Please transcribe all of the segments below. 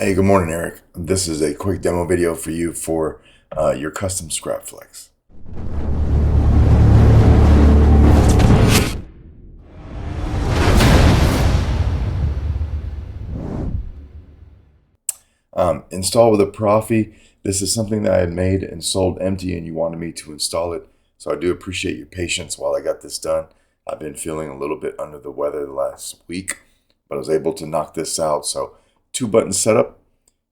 Hey, good morning, Eric. This is a quick demo video for you for your custom Scrapflex. Install with a Proffie. This is something that I had made and sold empty, and you wanted me to install it. So I do appreciate your patience while I got this done. I've been feeling a little bit under the weather the last week, but I was able to knock this out. So 2-button setup.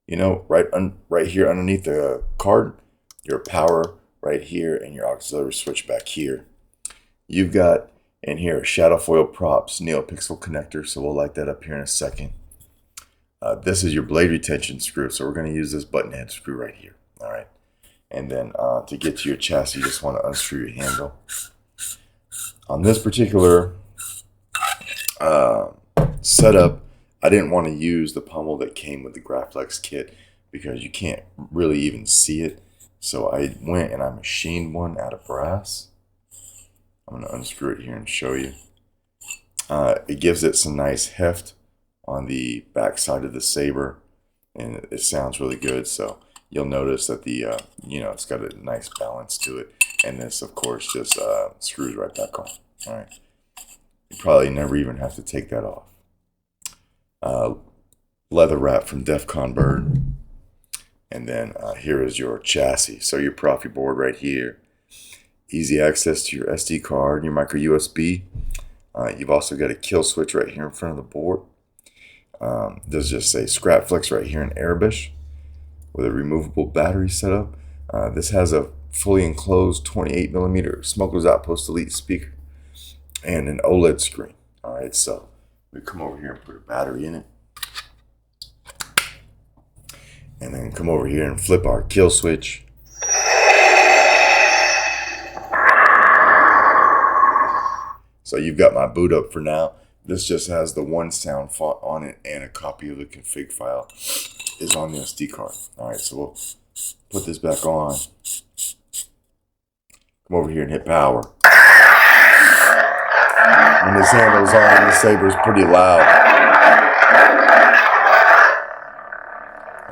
You know, right here underneath the card, your power right here and your auxiliary switch back here. You've got in here a shadow foil props Neopixel connector, so we'll light that up here in a second. This is your blade retention screw, so we're going to use this button head screw right here. All right, and then to get to your chassis, you just want to unscrew your handle. On this particular setup, I didn't want to use the pommel that came with the Scrapflex kit because you can't really even see it. So I went and I machined one out of brass. I'm going to unscrew it here and show you. It gives it some nice heft on the back side of the Saber, and it sounds really good. So you'll notice that the it's got a nice balance to it, and this of course just screws right back on. All right, you probably never even have to take that off. Leather wrap from Defcon Bird, and then here is your chassis. So your Proffie board right here, easy access to your SD card, your micro USB. You've also got a kill switch right here in front of the board. There's just a Scrapflex right here in Arabic with a removable battery setup. This has a fully enclosed 28mm Smokeless Outpost Elite speaker and an OLED screen. All right, so we come over here and put a battery in it, and then come over here and flip our kill switch. So you've got my boot up for now. This just has the one sound font on it, and a copy of the config file is on the SD card. All right, so we'll put this back on. Come over here and hit power. When this handle's on, the Saber's pretty loud.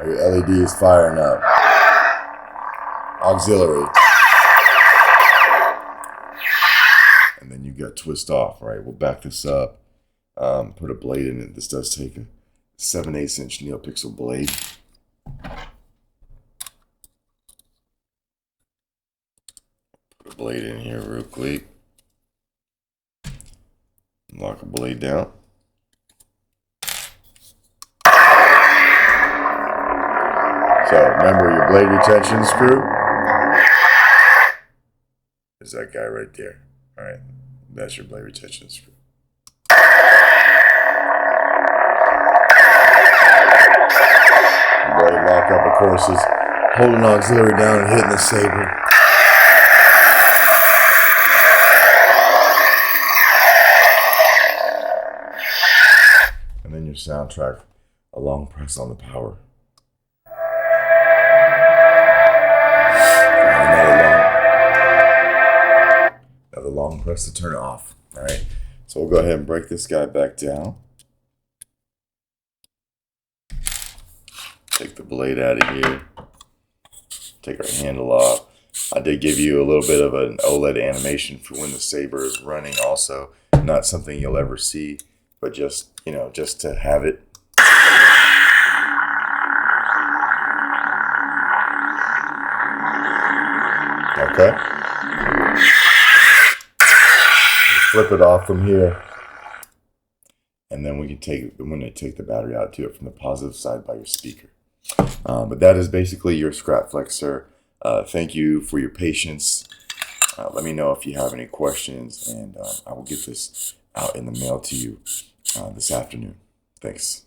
Your LED is firing up. Auxiliary. And then you got twist off. All right, we'll back this up. Put a blade in it. This does take a 7/8 inch Neopixel blade. Put a blade in here real quick. Lock a blade down. So remember your blade retention screw is that guy right there. All right, that's your blade retention screw. The blade lock up, of course, is holding auxiliary down and hitting the Saber. And then your soundtrack, a long press on the power. Another long press to turn it off. All right, so we'll go ahead and break this guy back down. Take the blade out of here. Take our handle off. I did give you a little bit of an OLED animation for when the Saber is running also. Not something you'll ever see, but just, just to have it. Okay. Flip it off from here. And then we can take the battery out, do it from the positive side by your speaker. But that is basically your Scrapflex, sir. Thank you for your patience. Let me know if you have any questions, and I will get this out in the mail to you this afternoon. Thanks.